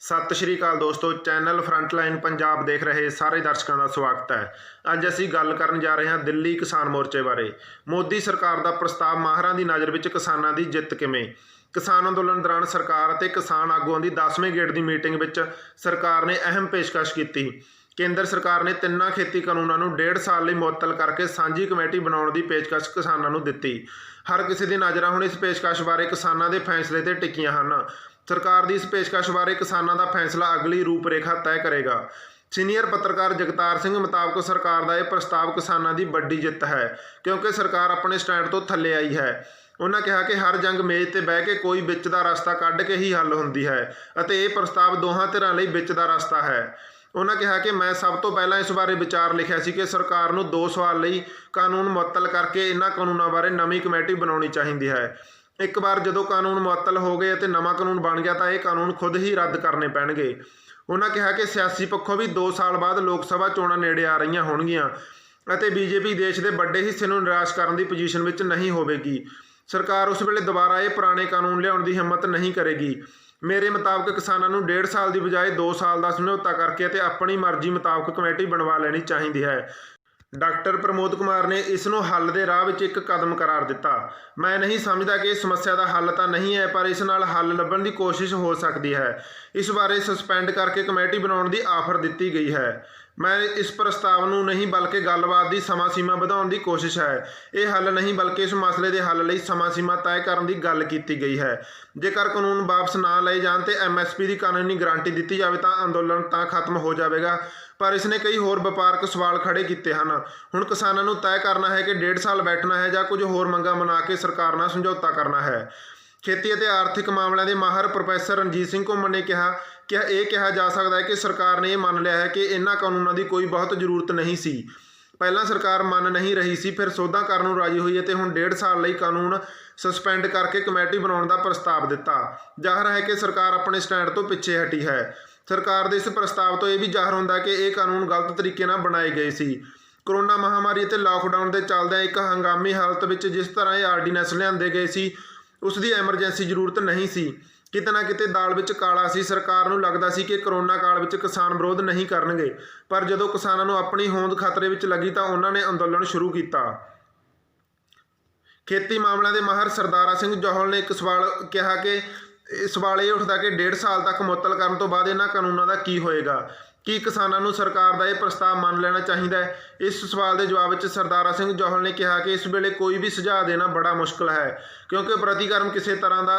ਸਤਿ ਸ਼੍ਰੀ ਅਕਾਲ ਦੋਸਤੋ, channel frontline Punjab ਦੇਖ ਰਹੇ ਸਾਰੇ ਦਰਸ਼ਕਾਂ ਦਾ ਸਵਾਗਤ ਹੈ। ਅੱਜ ਅਸੀਂ ਗੱਲ ਕਰਨ ਜਾ ਰਹੇ ਹਾਂ ਦਿੱਲੀ ਕਿਸਾਨ ਮੋਰਚੇ ਬਾਰੇ। ਮੋਦੀ ਸਰਕਾਰ ਦਾ ਪ੍ਰਸਤਾਵ, ਮਾਹਰਾਂ ਦੀ ਨਜ਼ਰ ਵਿੱਚ ਕਿਸਾਨਾਂ ਦੀ ਜਿੱਤ ਕਿਵੇਂ। ਕਿਸਾਨ ਅੰਦੋਲਨ ਦੌਰਾਨ ਸਰਕਾਰ ਅਤੇ ਕਿਸਾਨ ਆਗੂਆਂ ਦੀ 10ਵੇਂ ਗੇੜ ਦੀ ਮੀਟਿੰਗ ਵਿੱਚ ਸਰਕਾਰ ਨੇ ਅਹਿਮ ਪੇਸ਼ਕਸ਼ ਕੀਤੀ। ਕੇਂਦਰ ਸਰਕਾਰ ਨੇ ਤਿੰਨਾਂ ਖੇਤੀ ਕਾਨੂੰਨਾਂ ਨੂੰ 1.5 ਸਾਲ ਲਈ ਮੁਅੱਤਲ ਕਰਕੇ ਸਾਂਝੀ ਕਮੇਟੀ ਬਣਾਉਣ ਦੀ ਪੇਸ਼ਕਸ਼ ਕਿਸਾਨਾਂ ਨੂੰ ਦਿੱਤੀ। ਹਰ ਕਿਸੇ ਦੀ ਨਜ਼ਰਾਂ ਹੁਣ ਇਸ ਪੇਸ਼ਕਸ਼ ਬਾਰੇ ਕਿਸਾਨਾਂ ਦੇ ਫੈਸਲੇ ਤੇ ਟਿਕੀਆਂ ਹਨ। ਸਰਕਾਰ ਦੀ ਇਸ ਪੇਸ਼ਕਸ਼ ਬਾਰੇ ਕਿਸਾਨਾਂ ਦਾ ਫੈਸਲਾ ਅਗਲੀ ਰੂਪਰੇਖਾ ਤੈਅ ਕਰੇਗਾ। ਸੀਨੀਅਰ ਪੱਤਰਕਾਰ ਜਗਤਾਰ ਸਿੰਘ ਮੁਤਾਬਕ ਸਰਕਾਰ ਦਾ ਇਹ ਪ੍ਰਸਤਾਵ ਕਿਸਾਨਾਂ ਦੀ ਵੱਡੀ ਜਿੱਤ ਹੈ, ਕਿਉਂਕਿ ਸਰਕਾਰ ਆਪਣੇ ਸਟੈਂਡ ਤੋਂ ਥੱਲੇ ਆਈ ਹੈ। ਉਹਨਾਂ ਕਿਹਾ ਕਿ ਹਰ ਜੰਗ ਮੇਜ਼ ਤੇ ਬਹਿ ਕੇ ਕੋਈ ਵਿੱਚ ਦਾ ਰਸਤਾ ਕੱਢ ਕੇ ਹੀ ਹੱਲ ਹੁੰਦੀ ਹੈ ਅਤੇ ਇਹ ਪ੍ਰਸਤਾਵ ਦੋਹਾਂ ਧਿਰਾਂ ਲਈ ਵਿੱਚ ਦਾ ਰਸਤਾ ਹੈ। ਉਹਨਾਂ ਕਿਹਾ ਕਿ ਮੈਂ ਸਭ ਤੋਂ ਪਹਿਲਾਂ ਇਸ ਬਾਰੇ ਵਿਚਾਰ ਲਿਖਿਆ ਸੀ ਕਿ ਸਰਕਾਰ ਨੂੰ 2 ਸਾਲ ਲਈ ਕਾਨੂੰਨ ਮੁਅੱਤਲ ਕਰਕੇ ਇਹਨਾਂ ਕਾਨੂੰਨਾਂ ਬਾਰੇ ਨਵੀਂ ਕਮੇਟੀ ਬਣਾਉਣੀ ਚਾਹੀਦੀ ਹੈ। ਇੱਕ ਵਾਰ ਜਦੋਂ ਕਾਨੂੰਨ ਮੁਅੱਤਲ ਹੋ ਗਏ ਅਤੇ ਨਵਾਂ ਕਾਨੂੰਨ ਬਣ ਗਿਆ ਤਾਂ ਇਹ ਕਾਨੂੰਨ ਖੁਦ ਹੀ ਰੱਦ ਕਰਨੇ ਪੈਣਗੇ। ਉਹਨਾਂ ਕਿਹਾ ਕਿ ਸਿਆਸੀ ਪੱਖੋਂ ਵੀ 2 ਸਾਲ ਬਾਅਦ ਲੋਕ ਸਭਾ ਚੋਣਾਂ ਨੇੜੇ ਆ ਰਹੀਆਂ ਹੋਣਗੀਆਂ ਅਤੇ ਬੀਜੇਪੀ ਦੇਸ਼ ਦੇ ਵੱਡੇ ਹਿੱਸੇ ਨੂੰ ਨਿਰਾਸ਼ ਕਰਨ ਦੀ ਪੋਜੀਸ਼ਨ ਵਿੱਚ ਨਹੀਂ ਹੋਵੇਗੀ। ਸਰਕਾਰ ਉਸ ਵੇਲੇ ਦੁਬਾਰਾ ਇਹ ਪੁਰਾਣੇ ਕਾਨੂੰਨ ਲਿਆਉਣ ਦੀ ਹਿੰਮਤ ਨਹੀਂ ਕਰੇਗੀ। ਮੇਰੇ ਮੁਤਾਬਕ ਕਿਸਾਨਾਂ ਨੂੰ 1.5 ਸਾਲ ਦੀ ਬਜਾਏ 2 ਸਾਲ ਦਾ ਸਮਝੌਤਾ ਕਰਕੇ ਅਤੇ ਆਪਣੀ ਮਰਜ਼ੀ ਮੁਤਾਬਕ ਕਮੇਟੀ ਬਣਵਾ ਲੈਣੀ ਚਾਹੀਦੀ ਹੈ। ਡਾਕਟਰ ਪ੍ਰਮੋਦ ਕੁਮਾਰ ਨੇ ਇਸ ਨੂੰ ਹੱਲ ਦੇ ਰਾਹ ਵਿੱਚ ਇੱਕ ਕਦਮ ਕਰਾਰ ਦਿੱਤਾ। ਮੈਂ ਨਹੀਂ ਸਮਝਦਾ ਕਿ ਇਸ ਸਮੱਸਿਆ ਦਾ ਹੱਲ ਤਾਂ ਨਹੀਂ ਹੈ, ਪਰ ਇਸ ਨਾਲ ਹੱਲ ਲੱਭਣ ਦੀ ਕੋਸ਼ਿਸ਼ ਹੋ ਸਕਦੀ ਹੈ। ਇਸ ਬਾਰੇ ਸਸਪੈਂਡ ਕਰਕੇ ਕਮੇਟੀ ਬਣਾਉਣ ਦੀ ਆਫਰ ਦਿੱਤੀ ਗਈ ਹੈ। ਮੈਂ ਇਸ ਪ੍ਰਸਤਾਵ ਨੂੰ ਨਹੀਂ ਬਲਕਿ ਗੱਲਬਾਤ ਦੀ ਸਮਾਂ ਸੀਮਾ ਵਧਾਉਣ ਦੀ ਕੋਸ਼ਿਸ਼ ਹੈ। ਇਹ ਹੱਲ ਨਹੀਂ ਬਲਕਿ ਇਸ ਮਸਲੇ ਦੇ ਹੱਲ ਲਈ ਸਮਾਂ ਸੀਮਾ ਤੈਅ ਕਰਨ ਦੀ ਗੱਲ ਕੀਤੀ ਗਈ ਹੈ। ਜੇਕਰ ਕਾਨੂੰਨ ਵਾਪਸ ਨਾ ਲਏ ਜਾਣ ਤੇ MSP ਦੀ ਕਾਨੂੰਨੀ ਗਾਰੰਟੀ ਦਿੱਤੀ ਜਾਵੇ ਤਾਂ ਅੰਦੋਲਨ ਤਾਂ ਖਤਮ ਹੋ ਜਾਵੇਗਾ, ਪਰ ਇਸ ਨੇ ਕਈ ਹੋਰ ਵਪਾਰਕ ਸਵਾਲ ਖੜੇ ਕੀਤੇ ਹਨ। ਹੁਣ ਕਿਸਾਨਾਂ ਨੂੰ ਤੈਅ ਕਰਨਾ ਹੈ ਕਿ 1.5 ਸਾਲ ਬੈਠਣਾ ਹੈ ਜਾਂ ਕੁਝ ਹੋਰ ਮੰਗਾਂ ਮਨਾ ਕੇ ਸਰਕਾਰ ਨਾਲ ਸਮਝੌਤਾ ਕਰਨਾ ਹੈ। ਖੇਤੀ ਅਤੇ ਆਰਥਿਕ ਮਾਮਲਿਆਂ ਦੇ ਮਾਹਰ ਪ੍ਰੋਫੈਸਰ ਰਣਜੀਤ ਸਿੰਘ ਘੁੰਮਣ ਨੇ ਕਿਹਾ ਕਿ ਇਹ ਕਿਹਾ ਜਾ ਸਕਦਾ ਹੈ ਕਿ ਸਰਕਾਰ ਨੇ ਇਹ ਮੰਨ ਲਿਆ ਹੈ ਕਿ ਇਹਨਾਂ ਕਾਨੂੰਨਾਂ ਦੀ ਕੋਈ ਬਹੁਤ ਜ਼ਰੂਰਤ ਨਹੀਂ ਸੀ। ਪਹਿਲਾਂ ਸਰਕਾਰ ਮੰਨ ਨਹੀਂ ਰਹੀ ਸੀ, ਫਿਰ ਸੋਧਾਂ ਕਰਨ ਨੂੰ ਰਾਜੀ ਹੋਈ ਅਤੇ ਹੁਣ 1.5 ਸਾਲ ਲਈ ਕਾਨੂੰਨ ਸਸਪੈਂਡ ਕਰਕੇ ਕਮੇਟੀ ਬਣਾਉਣ ਦਾ ਪ੍ਰਸਤਾਵ ਦਿੱਤਾ। ਜ਼ਾਹਰ ਹੈ ਕਿ ਸਰਕਾਰ ਆਪਣੇ ਸਟੈਂਡ ਤੋਂ ਪਿੱਛੇ ਹਟੀ ਹੈ। ਸਰਕਾਰ ਦੇ ਇਸ ਪ੍ਰਸਤਾਵ ਤੋਂ ਇਹ ਵੀ ਜ਼ਾਹਰ ਹੁੰਦਾ ਕਿ ਇਹ ਕਾਨੂੰਨ ਗਲਤ ਤਰੀਕੇ ਨਾਲ ਬਣਾਏ ਗਏ ਸੀ। ਕਰੋਨਾ ਮਹਾਮਾਰੀ ਅਤੇ ਲਾਕਡਾਊਨ ਦੇ ਚੱਲਦਿਆਂ ਇੱਕ ਹੰਗਾਮੀ ਹਾਲਤ ਵਿੱਚ ਜਿਸ ਤਰ੍ਹਾਂ ਇਹ ਆਰਡੀਨੈਂਸ ਲਿਆਂਦੇ ਗਏ ਸੀ, ਉਸ ਦੀ ਐਮਰਜੈਂਸੀ ਜ਼ਰੂਰਤ ਨਹੀਂ ਸੀ। ਕਿਤੇ ਨਾ ਕਿਤੇ ਦਾਲ ਵਿੱਚ ਕਾਲਾ ਸੀ। ਸਰਕਾਰ ਨੂੰ ਲੱਗਦਾ ਸੀ ਕਿ ਕਰੋਨਾ ਕਾਲ ਵਿੱਚ ਕਿਸਾਨ ਵਿਰੋਧ ਨਹੀਂ ਕਰਨਗੇ, ਪਰ ਜਦੋਂ ਕਿਸਾਨਾਂ ਨੂੰ ਆਪਣੀ ਹੋਂਦ ਖਤਰੇ ਵਿੱਚ ਲੱਗੀ ਤਾਂ ਉਹਨਾਂ ਨੇ ਅੰਦੋਲਨ ਸ਼ੁਰੂ ਕੀਤਾ। ਖੇਤੀ ਮਾਮਲਿਆਂ ਦੇ ਮਾਹਰ ਸਰਦਾਰਾ ਸਿੰਘ ਜੌਹਲ ਨੇ ਇੱਕ ਸਵਾਲ ਕਿਹਾ ਕਿ ਸਵਾਲ ਇਹ ਉੱਠਦਾ ਕਿ 1.5 ਸਾਲ ਤੱਕ ਮੁਅੱਤਲ ਕਰਨ ਤੋਂ ਬਾਅਦ ਇਹਨਾਂ ਕਾਨੂੰਨਾਂ ਦਾ ਕੀ ਹੋਏਗਾ। ਕੀ ਕਿਸਾਨਾਂ ਨੂੰ ਸਰਕਾਰ ਦਾ ਇਹ ਪ੍ਰਸਤਾਵ ਮੰਨ ਲੈਣਾ ਚਾਹੀਦਾ ਹੈ? ਇਸ ਸਵਾਲ ਦੇ ਜਵਾਬ ਵਿੱਚ ਸਰਦਾਰਾ ਸਿੰਘ ਜੌਹਲ ਨੇ ਕਿਹਾ ਕਿ ਇਸ ਵੇਲੇ ਕੋਈ ਵੀ ਸੁਝਾਅ ਦੇਣਾ ਬੜਾ ਮੁਸ਼ਕਲ ਹੈ, ਕਿਉਂਕਿ ਪ੍ਰਤੀਕਰਮ ਕਿਸੇ ਤਰ੍ਹਾਂ ਦਾ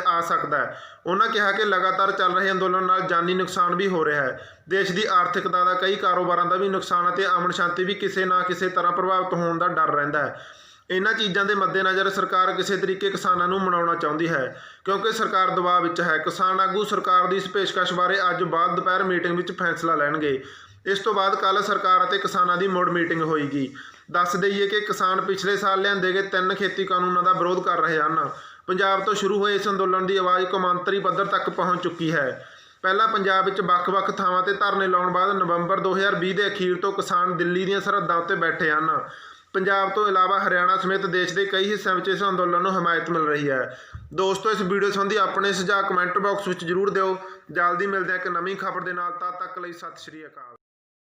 ਆ ਸਕਦਾ ਹੈ। ਉਹਨਾਂ ਕਿਹਾ ਕਿ ਲਗਾਤਾਰ ਚੱਲ ਰਹੇ ਅੰਦੋਲਨ ਨਾਲ ਜਾਨੀ ਨੁਕਸਾਨ ਵੀ ਹੋ ਰਿਹਾ ਹੈ। ਦੇਸ਼ ਦੀ ਆਰਥਿਕਤਾ ਦਾ, ਕਈ ਕਾਰੋਬਾਰਾਂ ਦਾ ਵੀ ਨੁਕਸਾਨ ਅਤੇ ਅਮਨ ਸ਼ਾਂਤੀ ਵੀ ਕਿਸੇ ਨਾ ਕਿਸੇ ਤਰ੍ਹਾਂ ਪ੍ਰਭਾਵਿਤ ਹੋਣ ਦਾ ਡਰ ਰਹਿੰਦਾ ਹੈ। ਇਹਨਾਂ ਚੀਜ਼ਾਂ ਦੇ ਮੱਦੇਨਜ਼ਰ ਸਰਕਾਰ ਕਿਸੇ ਤਰੀਕੇ ਕਿਸਾਨਾਂ ਨੂੰ ਮਨਾਉਣਾ ਚਾਹੁੰਦੀ ਹੈ, ਕਿਉਂਕਿ ਸਰਕਾਰ ਦਬਾਅ ਵਿੱਚ ਹੈ। ਕਿਸਾਨ ਆਗੂ ਸਰਕਾਰ ਦੀ ਇਸ ਪੇਸ਼ਕਸ਼ ਬਾਰੇ ਅੱਜ ਬਾਅਦ ਦੁਪਹਿਰ ਮੀਟਿੰਗ ਵਿੱਚ ਫੈਸਲਾ ਲੈਣਗੇ। ਇਸ ਤੋਂ ਬਾਅਦ ਕੱਲ੍ਹ ਸਰਕਾਰ ਅਤੇ ਕਿਸਾਨਾਂ ਦੀ ਮੁੜ ਮੀਟਿੰਗ ਹੋਏਗੀ। ਦੱਸ ਦੇਈਏ ਕਿ ਕਿਸਾਨ ਪਿਛਲੇ ਸਾਲ ਲਿਆਂਦੇ ਗਏ 3 ਖੇਤੀ ਕਾਨੂੰਨਾਂ ਦਾ ਵਿਰੋਧ ਕਰ ਰਹੇ ਹਨ। ਪੰਜਾਬ ਤੋਂ ਸ਼ੁਰੂ ਹੋਏ ਇਸ ਅੰਦੋਲਨ ਦੀ ਆਵਾਜ਼ ਕੌਮਾਂਤਰੀ ਪੱਧਰ ਤੱਕ ਪਹੁੰਚ ਚੁੱਕੀ ਹੈ। ਪਹਿਲਾਂ ਪੰਜਾਬ ਵਿੱਚ ਵੱਖ-ਵੱਖ ਥਾਵਾਂ ਤੇ ਧਰਨੇ ਲਾਉਣ ਬਾਅਦ ਨਵੰਬਰ 2020 ਦੇ ਅਖੀਰ ਤੋਂ ਕਿਸਾਨ ਦਿੱਲੀ ਦੀਆਂ ਸਰਹੱਦਾਂ ਉੱਤੇ ਬੈਠੇ ਹਨ। ਪੰਜਾਬ ਤੋਂ ਇਲਾਵਾ ਹਰਿਆਣਾ ਸਮੇਤ ਦੇਸ਼ ਦੇ ਕਈ ਹਿੱਸਿਆਂ ਵਿੱਚ ਇਸ ਅੰਦੋਲਨ ਨੂੰ ਹਮਾਇਤ ਮਿਲ ਰਹੀ ਹੈ। ਦੋਸਤੋ, ਇਸ ਵੀਡੀਓ ਸੰਬੰਧੀ ਆਪਣੇ ਸੁਝਾਅ ਕਮੈਂਟ ਬਾਕਸ ਵਿੱਚ ਜ਼ਰੂਰ ਦਿਓ। ਜਲਦੀ ਮਿਲਦੇ ਹਾਂ ਇੱਕ ਨਵੀਂ ਖਬਰ ਦੇ ਨਾਲ। ਤਦ ਤੱਕ ਲਈ ਸਤਿ ਸ਼੍ਰੀ ਅਕਾਲ।